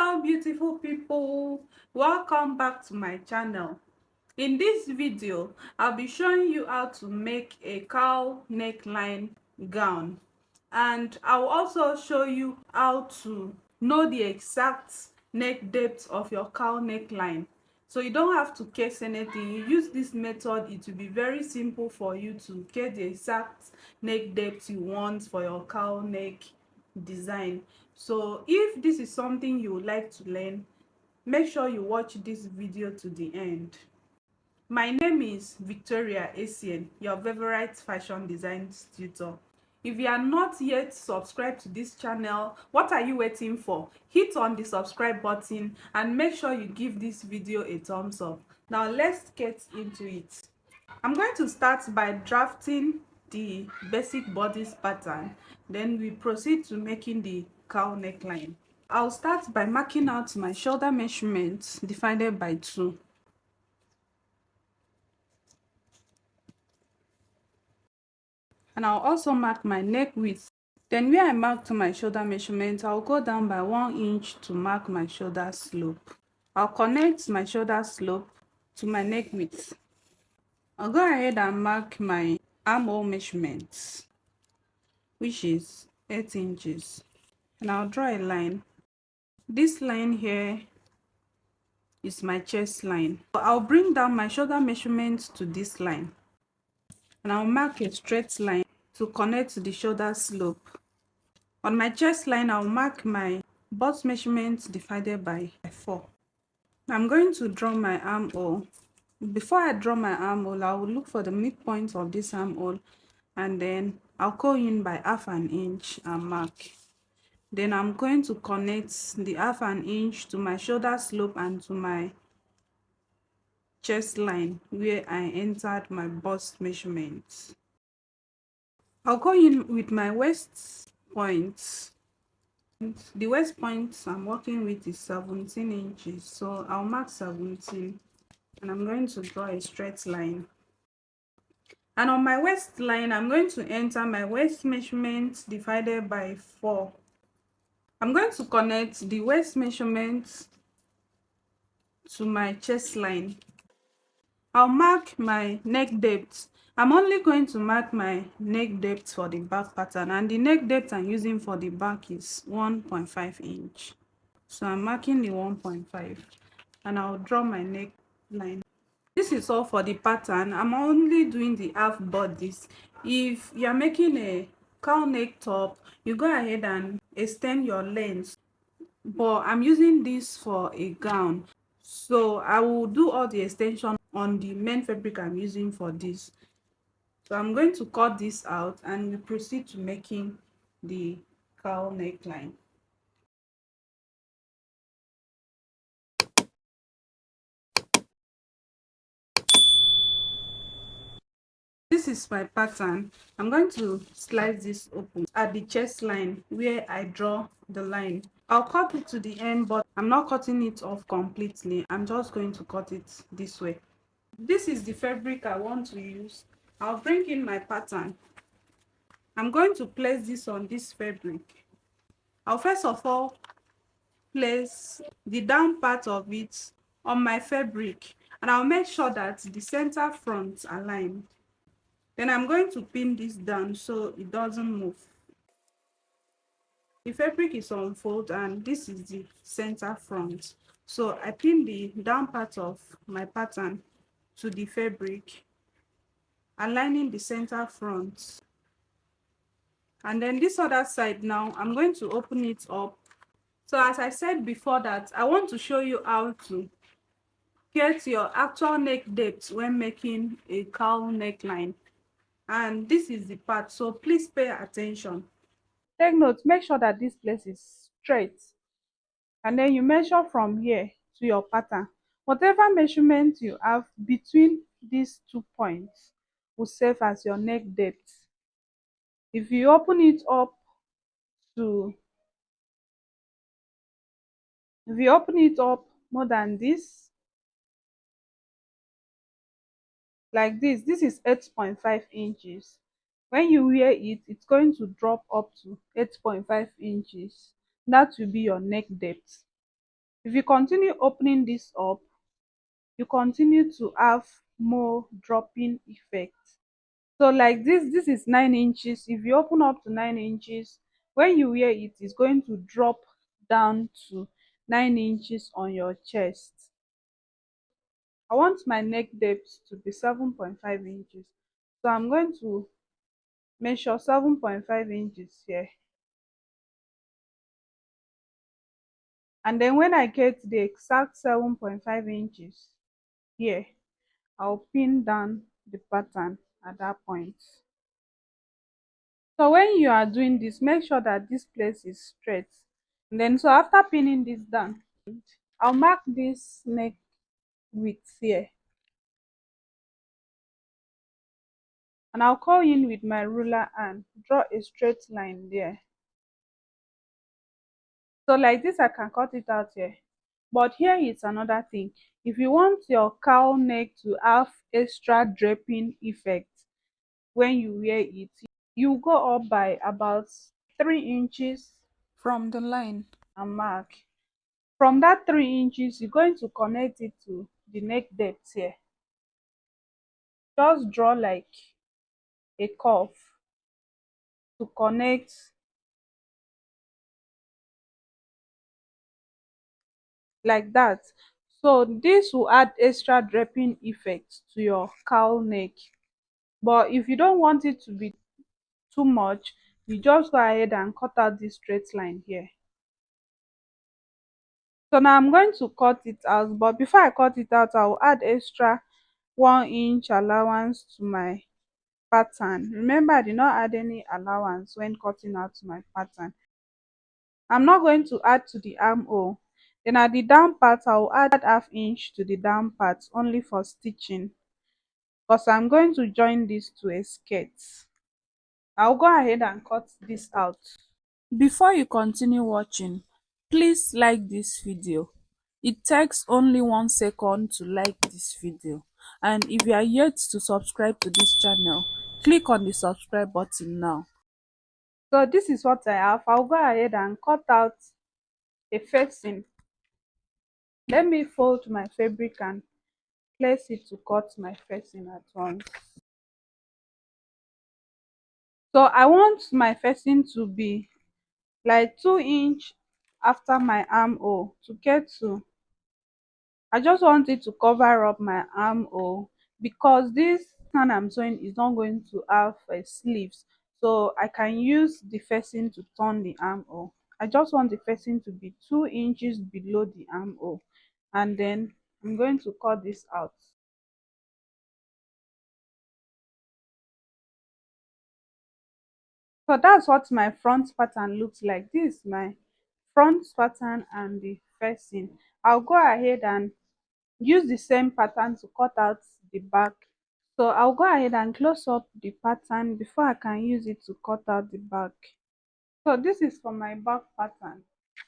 Hello beautiful people, welcome back to my channel. In this video I'll be showing you how to make a cowl neckline gown, and I'll also show you how to know the exact neck depth of your cowl neckline, so you don't have to guess anything. You use this method, it will be very simple for you to get the exact neck depth you want for your cowl neck design. So if this is something you would like to learn, make sure you watch this video to the end. My name is Victoria Essien, your favorite fashion design tutor. If you are not yet subscribed to this channel, what are you waiting for? Hit on the subscribe button and make sure you give this video a thumbs up. Now let's get into it. I'm going to start by drafting the basic bodice pattern, then we proceed to making the cowl neckline. I'll start by marking out my shoulder measurements divided by 2. And I'll also mark my neck width. Then where I marked my shoulder measurement, I'll go down by 1 inch to mark my shoulder slope. I'll connect my shoulder slope to my neck width. I'll go ahead and mark my armhole measurements, which is 8 inches. And I'll draw a line. This line here is my chest line. I'll bring down my shoulder measurement to this line, and I'll mark a straight line to connect to the shoulder slope. On my chest line, I'll mark my bust measurement divided by 4. I'm going to draw my armhole. Before I draw my armhole, I will look for the midpoint of this armhole, and then I'll go in by half an inch and mark. Then I'm going to connect the half an inch to my shoulder slope and to my chest line where I entered my bust measurements. I'll go in with my waist point. The waist point I'm working with is 17 inches, so I'll mark 17, and I'm going to draw a straight line. And on my waistline, I'm going to enter my waist measurement divided by 4. I'm going to connect the waist measurement to my chest line. I'll mark my neck depth. I'm only going to mark my neck depth for the back pattern, and the neck depth I'm using for the back is 1.5 inch. So I'm marking the 1.5, and I'll draw my neck line. This is all for the pattern. I'm only doing the half bodice. If you're making a cowl neck top, you go ahead and extend your length, but I'm using this for a gown, so I will do all the extension on the main fabric I'm using for this. So I'm going to cut this out, and we proceed to making the cowl neckline. This is my pattern. I'm going to slice this open at the chest line where I draw the line. I'll cut it to the end, but I'm not cutting it off completely. I'm just going to cut it this way. This is the fabric I want to use. I'll bring in my pattern. I'm going to place this on this fabric. I'll first of all place the down part of it on my fabric, and I'll make sure that the center fronts align. Then I'm going to pin this down so it doesn't move. The fabric is unfolded, and this is the center front. So I pin the down part of my pattern to the fabric, aligning the center front. And then this other side, now I'm going to open it up. So as I said before, that I want to show you how to get your actual neck depth when making a cowl neckline. And this is the part, so please pay attention. Take note, make sure that this place is straight, and then you measure from here to your pattern. Whatever measurement you have between these 2 points will serve as your neck depth. If you open it up to if you open it up more than this, like this is 8.5 inches. When you wear it, it's going to drop up to 8.5 inches. That will be your neck depth. If you continue opening this up, you continue to have more dropping effect. So like this is 9 inches. If you open up to 9 inches, when you wear it, it's going to drop down to 9 inches on your chest. I want my neck depth to be 7.5 inches. So I'm going to measure 7.5 inches here. And then when I get the exact 7.5 inches here, I'll pin down the pattern at that point. So when you are doing this, make sure that this place is straight. And then so after pinning this down, I'll mark this neck width here. And I'll go in with my ruler and draw a straight line there. So like this, I can cut it out here. But here is another thing. If you want your cowl neck to have extra draping effect when you wear it, you go up by about 3 inches from the line and mark. From that 3 inches, you're going to connect it to the neck depth here. Just draw like a curve to connect like that. So this will add extra draping effect to your cowl neck. But if you don't want it to be too much, you just go ahead and cut out this straight line here. So now I'm going to cut it out, but before I cut it out, I will add extra 1 inch allowance to my pattern. Remember, I did not add any allowance when cutting out my pattern. I'm not going to add to the armhole. Then at the down part, I will add ½ inch to the down part only for stitching, because I'm going to join this to a skirt. I'll go ahead and cut this out. Before you continue watching, please like this video. It takes only 1 second to like this video. And if you are yet to subscribe to this channel, click on the subscribe button now. So this is what I have. I'll go ahead and cut out a facing. Let me fold my fabric and place it to cut my facing at once. So I want my facing to be like 2 inch after my armhole to get to. I just want it to cover up my armhole, because this one I'm sewing is not going to have sleeves, so I can use the facing to turn the armhole. I just want the facing to be 2 inches below the armhole, and then I'm going to cut this out. So that's what my front pattern looks like. This is my front pattern and the facing. I'll go ahead and use the same pattern to cut out the back. So I'll go ahead and close up the pattern before I can use it to cut out the back. So this is for my back pattern.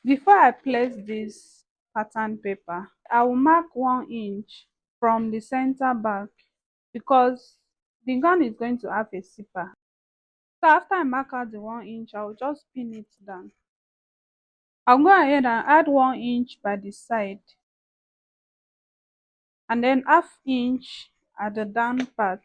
Before I place this pattern paper, I will mark 1 inch from the center back, because the gown is going to have a zipper. So after I mark out the 1 inch, I'll just pin it down. I'll go ahead and add 1 inch by the side, and then ½ inch at the down part.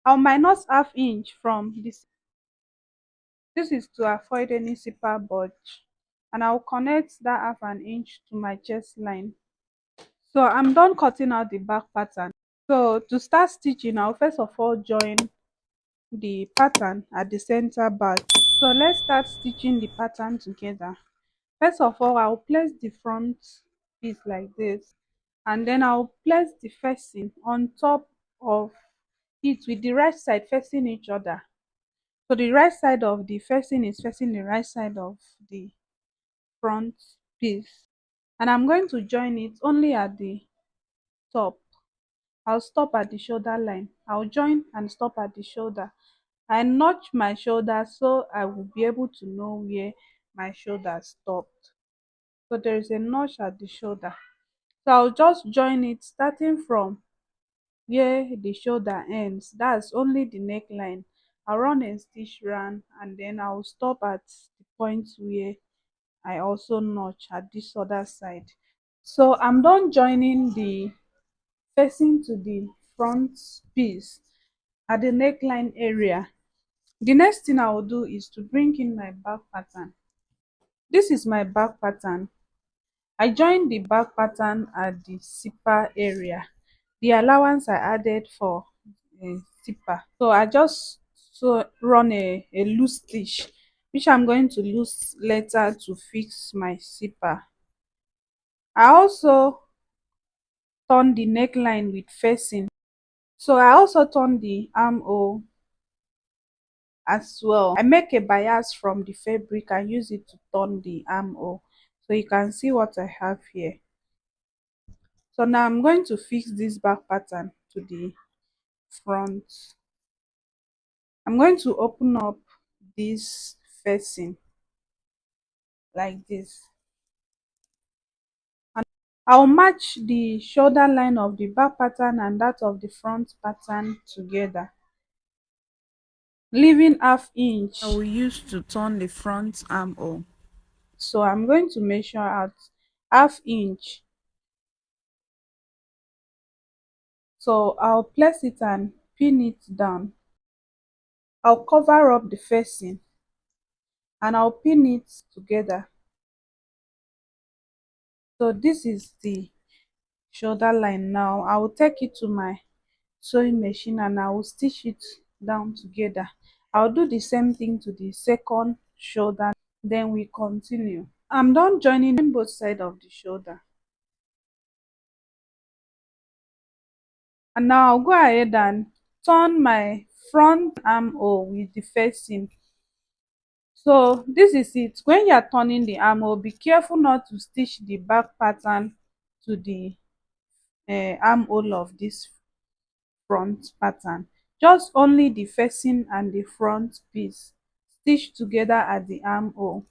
I'll minus ½ inch from this. This is to avoid any zipper bulge, and I'll connect that ½ inch to my chest line. So I'm done cutting out the back pattern. So to start stitching, I'll first of all join the pattern at the center back. So let's start stitching the pattern together. First of all, I'll place the front piece like this, and then I'll place the facing on top of it with the right side facing each other. So the right side of the facing is facing the right side of the front piece, and I'm going to join it only at the top. I'll stop at the shoulder line. I'll join and stop at the shoulder. I notch my shoulder so I will be able to know where my shoulder stopped. So there is a notch at the shoulder. So I'll just join it starting from where the shoulder ends. That's only the neckline. I'll run a stitch round, and then I'll stop at the point where I also notch at this other side. So I'm done joining the facing to the front piece at the neckline area. The next thing I will do is to bring in my back pattern. This is my back pattern. I joined the back pattern at the zipper area, the allowance I added for a zipper. So I just run a loose stitch, which I'm going to use later to fix my zipper. I also turn the neckline with facing. So I also turn the armhole as well. I make a bias from the fabric and use it to turn the armhole. So you can see what I have here. So now I'm going to fix this back pattern to the front. I'm going to open up this facing like this. And I'll match the shoulder line of the back pattern and that of the front pattern together, leaving half inch I will use to turn the front armhole. So I'm going to measure out half inch. So I'll place it and pin it down. I'll cover up the facing and I'll pin it together. So this is the shoulder line. Now I will take it to my sewing machine and I will stitch it down together. I'll do the same thing to the second shoulder, then we continue. I'm done joining both sides of the shoulder. And now I'll go ahead and turn my front armhole with the facing. So this is it. When you are turning the armhole, be careful not to stitch the back pattern to the armhole of this front pattern. Just only the facing and the front piece stitch together at the armhole.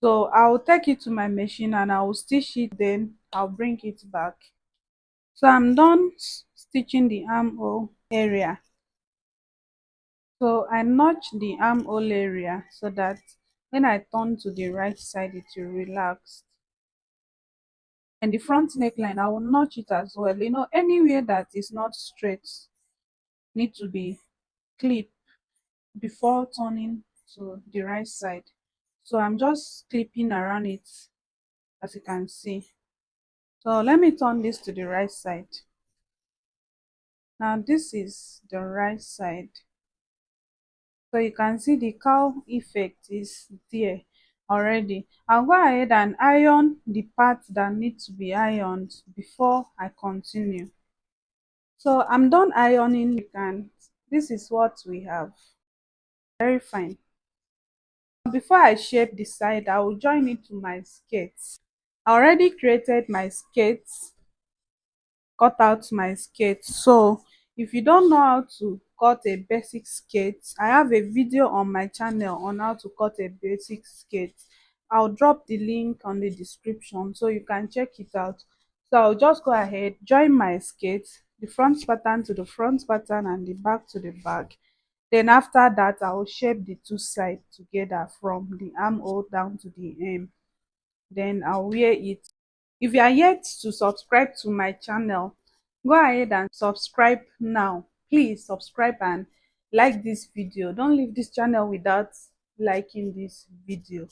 So I will take it to my machine and I will stitch it, then I'll bring it back. So I'm done stitching the armhole area. So I notch the armhole area so that when I turn to the right side it will relax. And the front neckline, I will notch it as well. Anywhere that is not straight need to be clipped before turning to the right side. So I'm just clipping around it, as you can see. So let me turn this to the right side. Now this is the right side. So you can see the cowl effect is there already. I'll go ahead and iron the parts that need to be ironed before I continue. So I'm done ironing, and this is what we have. Very fine. Before I shape the side, I will join it to my skirt. I already created my skirt, cut out my skirt. So if you don't know how to cut a basic skirt, I have a video on my channel on how to cut a basic skirt. I'll drop the link on the description so you can check it out. So I'll just go ahead, join my skirt, the front pattern to the front pattern and the back to the back. Then after that, I will shape the two sides together from the armhole down to the hem. Then I'll wear it. If you are yet to subscribe to my channel, go ahead and subscribe now. Please subscribe and like this video. Don't leave this channel without liking this video.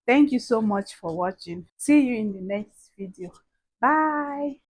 Thank you so much for watching. See you in the next video. Bye.